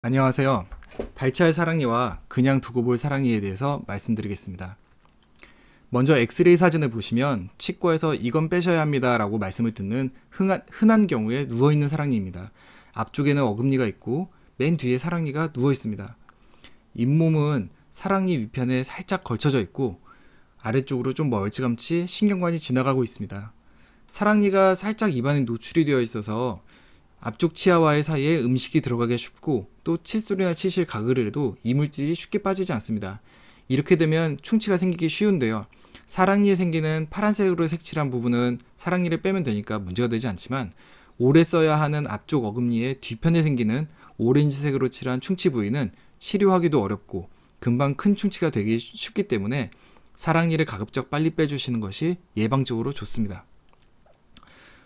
안녕하세요. 발치할 사랑니와 그냥 두고 볼 사랑니에 대해서 말씀드리겠습니다. 먼저 엑스레이 사진을 보시면 치과에서 이건 빼셔야 합니다 라고 말씀을 듣는 흔한 경우에 누워있는 사랑니입니다. 앞쪽에는 어금니가 있고 맨 뒤에 사랑니가 누워 있습니다. 잇몸은 사랑니 위편에 살짝 걸쳐져 있고 아래쪽으로 좀 멀찌감치 신경관이 지나가고 있습니다. 사랑니가 살짝 입안에 노출이 되어 있어서 앞쪽 치아와의 사이에 음식이 들어가기 쉽고 또 칫솔이나 치실 가글을 해도 이물질이 쉽게 빠지지 않습니다. 이렇게 되면 충치가 생기기 쉬운데요. 사랑니에 생기는 파란색으로 색칠한 부분은 사랑니를 빼면 되니까 문제가 되지 않지만 오래 써야 하는 앞쪽 어금니의 뒤편에 생기는 오렌지색으로 칠한 충치 부위는 치료하기도 어렵고 금방 큰 충치가 되기 쉽기 때문에 사랑니를 가급적 빨리 빼주시는 것이 예방적으로 좋습니다.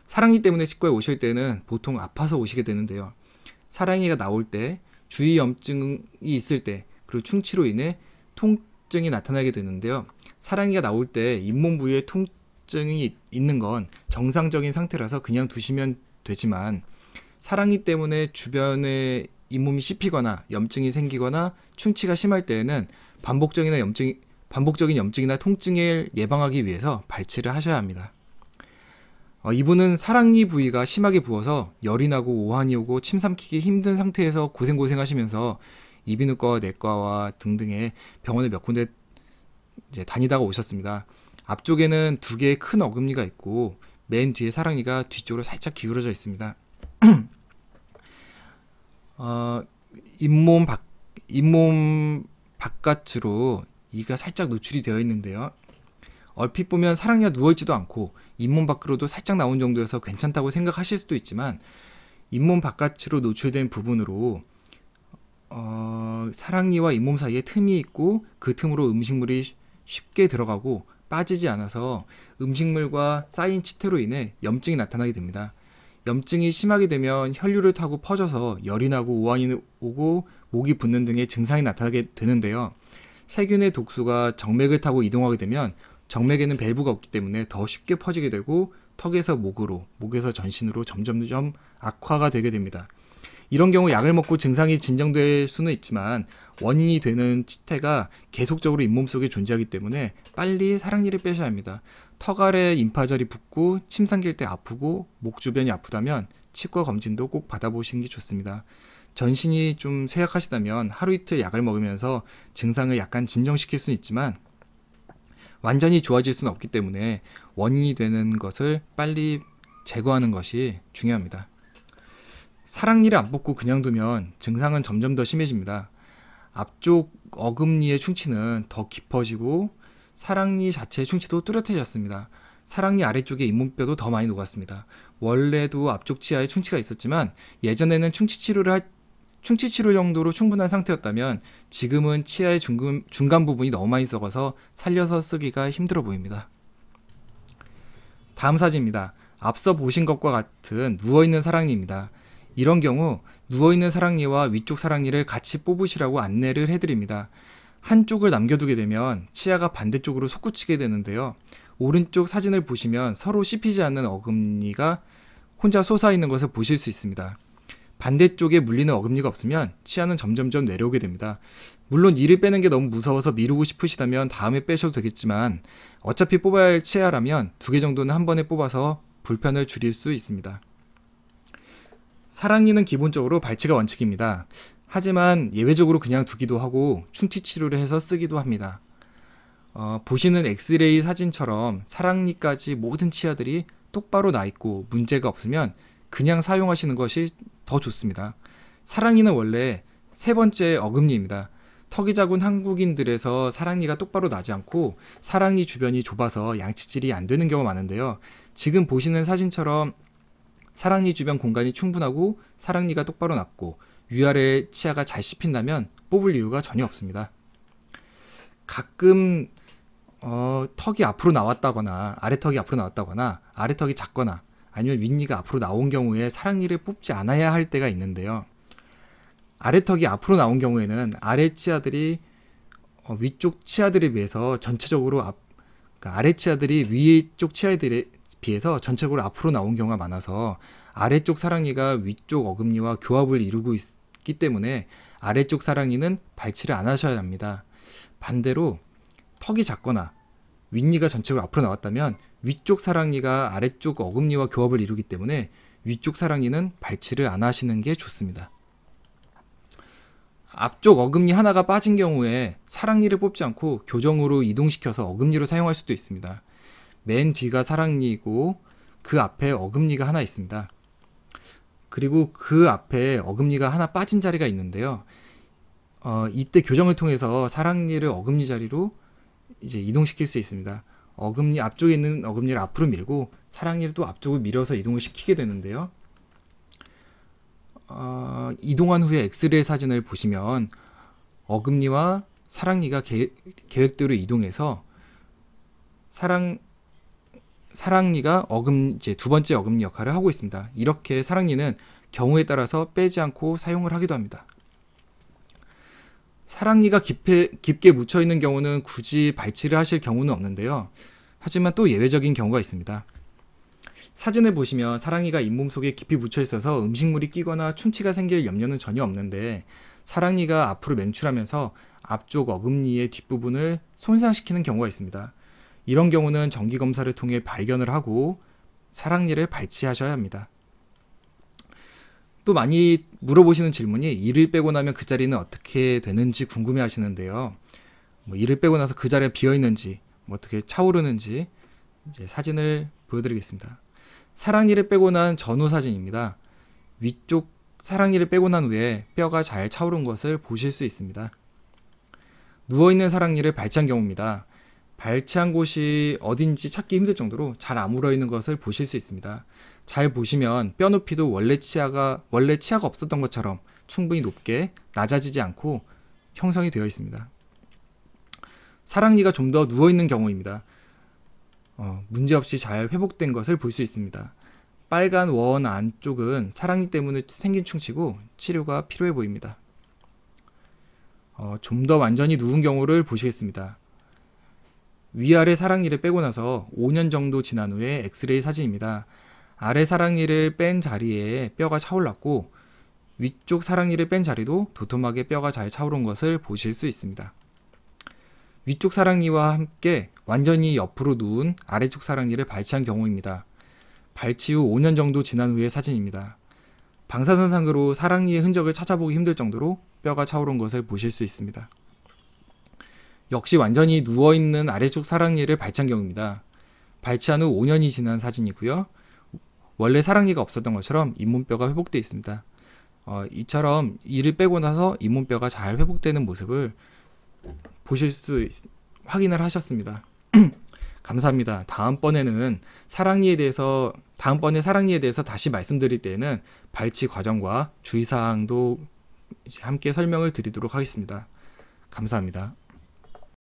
사랑니 때문에 치과에 오실 때는 보통 아파서 오시게 되는데요. 사랑니가 나올 때, 주위 염증이 있을 때, 그리고 충치로 인해 통증이 나타나게 되는데요. 사랑니가 나올 때 잇몸 부위에 통증이 있는 건 정상적인 상태라서 그냥 두시면 되지만 사랑니 때문에 주변에 잇몸이 씹히거나 염증이 생기거나 충치가 심할 때에는 반복적인 염증이나 통증을 예방하기 위해서 발치를 하셔야 합니다. 이분은 사랑니 부위가 심하게 부어서 열이 나고 오한이 오고 침 삼키기 힘든 상태에서 고생하시면서 이비인후과와 내과와 등등의 병원을 몇 군데 다니다가 오셨습니다. 앞쪽에는 두 개의 큰 어금니가 있고 맨 뒤에 사랑니가 뒤쪽으로 살짝 기울어져 있습니다. 잇몸 바깥으로 이가 살짝 노출이 되어 있는데요. 얼핏 보면 사랑니가 누워있지도 않고 잇몸 밖으로도 살짝 나온 정도여서 괜찮다고 생각하실 수도 있지만 잇몸 바깥으로 노출된 부분으로 사랑니와 잇몸 사이에 틈이 있고 그 틈으로 음식물이 쉽게 들어가고 빠지지 않아서 음식물과 쌓인 치태로 인해 염증이 나타나게 됩니다. 염증이 심하게 되면 혈류를 타고 퍼져서 열이 나고 오한이 오고 목이 붓는 등의 증상이 나타나게 되는데요. 세균의 독소가 정맥을 타고 이동하게 되면 정맥에는 밸브가 없기 때문에 더 쉽게 퍼지게 되고 턱에서 목으로, 목에서 전신으로 점점점 악화가 되게 됩니다. 이런 경우 약을 먹고 증상이 진정될 수는 있지만 원인이 되는 치태가 계속적으로 잇몸 속에 존재하기 때문에 빨리 사랑니를 빼셔야 합니다. 턱 아래 임파절이 붓고 침 삼킬 때 아프고 목 주변이 아프다면 치과 검진도 꼭 받아보시는 게 좋습니다. 전신이 좀 쇠약하시다면 하루 이틀 약을 먹으면서 증상을 약간 진정시킬 수는 있지만 완전히 좋아질 수는 없기 때문에 원인이 되는 것을 빨리 제거하는 것이 중요합니다. 사랑니를 안 뽑고 그냥 두면 증상은 점점 더 심해집니다. 앞쪽 어금니의 충치는 더 깊어지고 사랑니 자체의 충치도 뚜렷해졌습니다. 사랑니 아래쪽에 잇몸뼈도 더 많이 녹았습니다. 원래도 앞쪽 치아에 충치가 있었지만 예전에는 충치 치료 정도로 충분한 상태였다면 지금은 치아의 중간 부분이 너무 많이 썩어서 살려서 쓰기가 힘들어 보입니다. 다음 사진입니다. 앞서 보신 것과 같은 누워있는 사랑니입니다. 이런 경우 누워있는 사랑니와 위쪽 사랑니를 같이 뽑으시라고 안내를 해드립니다. 한쪽을 남겨두게 되면 치아가 반대쪽으로 솟구치게 되는데요. 오른쪽 사진을 보시면 서로 씹히지 않는 어금니가 혼자 솟아있는 것을 보실 수 있습니다. 반대쪽에 물리는 어금니가 없으면 치아는 점점점 내려오게 됩니다. 물론 이를 빼는 게 너무 무서워서 미루고 싶으시다면 다음에 빼셔도 되겠지만 어차피 뽑아야 할 치아라면 두 개 정도는 한 번에 뽑아서 불편을 줄일 수 있습니다. 사랑니는 기본적으로 발치가 원칙입니다. 하지만 예외적으로 그냥 두기도 하고 충치 치료를 해서 쓰기도 합니다. 보시는 엑스레이 사진처럼 사랑니까지 모든 치아들이 똑바로 나 있고 문제가 없으면 그냥 사용하시는 것이 더 좋습니다. 사랑니는 원래 세 번째 어금니입니다. 턱이 작은 한국인들에서 사랑니가 똑바로 나지 않고 사랑니 주변이 좁아서 양치질이 안 되는 경우가 많은데요. 지금 보시는 사진처럼 사랑니 주변 공간이 충분하고 사랑니가 똑바로 났고 위아래 치아가 잘 씹힌다면 뽑을 이유가 전혀 없습니다. 가끔 턱이 앞으로 나왔다거나 아래턱이 앞으로 나왔다거나 아래턱이 작거나 아니면 윗니가 앞으로 나온 경우에 사랑니를 뽑지 않아야 할 때가 있는데요. 아래턱이 앞으로 나온 경우에는 아래 치아들이 위쪽 치아들에 비해서 전체적으로 그러니까 아래 치아들이 위쪽 치아들에 비해서 전체적으로 앞으로 나온 경우가 많아서 아래쪽 사랑니가 위쪽 어금니와 교합을 이루고 높기 때문에 아래쪽 사랑니는 발치를 안 하셔야 합니다. 반대로 턱이 작거나 윗니가 전체로 앞으로 나왔다면 위쪽 사랑니가 아래쪽 어금니와 교합을 이루기 때문에 위쪽 사랑니는 발치를 안 하시는 게 좋습니다. 앞쪽 어금니 하나가 빠진 경우에 사랑니를 뽑지 않고 교정으로 이동시켜서 어금니로 사용할 수도 있습니다. 맨 뒤가 사랑니이고 그 앞에 어금니가 하나 있습니다. 그리고 그 앞에 어금니가 하나 빠진 자리가 있는데요. 이때 교정을 통해서 사랑니를 어금니 자리로 이제 이동시킬 수 있습니다. 어금니 앞쪽에 있는 어금니를 앞으로 밀고 사랑니를 또 앞쪽으로 밀어서 이동을 시키게 되는데요. 이동한 후에 엑스레이 사진을 보시면 어금니와 사랑니가 계획대로 이동해서 사랑니가 이제 두 번째 어금니 역할을 하고 있습니다. 이렇게 사랑니는 경우에 따라서 빼지 않고 사용을 하기도 합니다. 사랑니가 깊게 묻혀 있는 경우는 굳이 발치를 하실 경우는 없는데요. 하지만 또 예외적인 경우가 있습니다. 사진을 보시면 사랑니가 잇몸 속에 깊이 묻혀 있어서 음식물이 끼거나 충치가 생길 염려는 전혀 없는데 사랑니가 앞으로 맹출하면서 앞쪽 어금니의 뒷부분을 손상시키는 경우가 있습니다. 이런 경우는 정기검사를 통해 발견을 하고 사랑니를 발치하셔야 합니다. 또 많이 물어보시는 질문이 이를 빼고 나면 그 자리는 어떻게 되는지 궁금해 하시는데요. 이를 빼고 나서 그 자리가 비어 있는지 어떻게 차오르는지 이제 사진을 보여드리겠습니다. 사랑니를 빼고 난 전후 사진입니다. 위쪽 사랑니를 빼고 난 후에 뼈가 잘 차오른 것을 보실 수 있습니다. 누워있는 사랑니를 발치한 경우입니다. 발치한 곳이 어딘지 찾기 힘들 정도로 잘 아물어 있는 것을 보실 수 있습니다. 잘 보시면 뼈 높이도 원래 치아가 없었던 것처럼 충분히 높게 낮아지지 않고 형성이 되어 있습니다. 사랑니가 좀 더 누워있는 경우입니다. 문제없이 잘 회복된 것을 볼 수 있습니다. 빨간 원 안쪽은 사랑니 때문에 생긴 충치고 치료가 필요해 보입니다. 좀 더 완전히 누운 경우를 보시겠습니다. 위아래 사랑니를 빼고 나서 5년 정도 지난 후에 엑스레이 사진입니다. 아래 사랑니를 뺀 자리에 뼈가 차올랐고 위쪽 사랑니를 뺀 자리도 도톰하게 뼈가 잘 차오른 것을 보실 수 있습니다. 위쪽 사랑니와 함께 완전히 옆으로 누운 아래쪽 사랑니를 발치한 경우입니다. 발치 후 5년 정도 지난 후의 사진입니다. 방사선상으로 사랑니의 흔적을 찾아보기 힘들 정도로 뼈가 차오른 것을 보실 수 있습니다. 역시 완전히 누워있는 아래쪽 사랑니를 발치한 경우입니다. 발치한 후 5년이 지난 사진이고요. 원래 사랑니가 없었던 것처럼 잇몸뼈가 회복되어 있습니다. 이처럼 이를 빼고 나서 잇몸뼈가 잘 회복되는 모습을 보실 수 확인을 하셨습니다. 감사합니다. 다음번에 사랑니에 대해서 다시 말씀드릴 때에는 발치 과정과 주의사항도 함께 설명을 드리도록 하겠습니다. 감사합니다.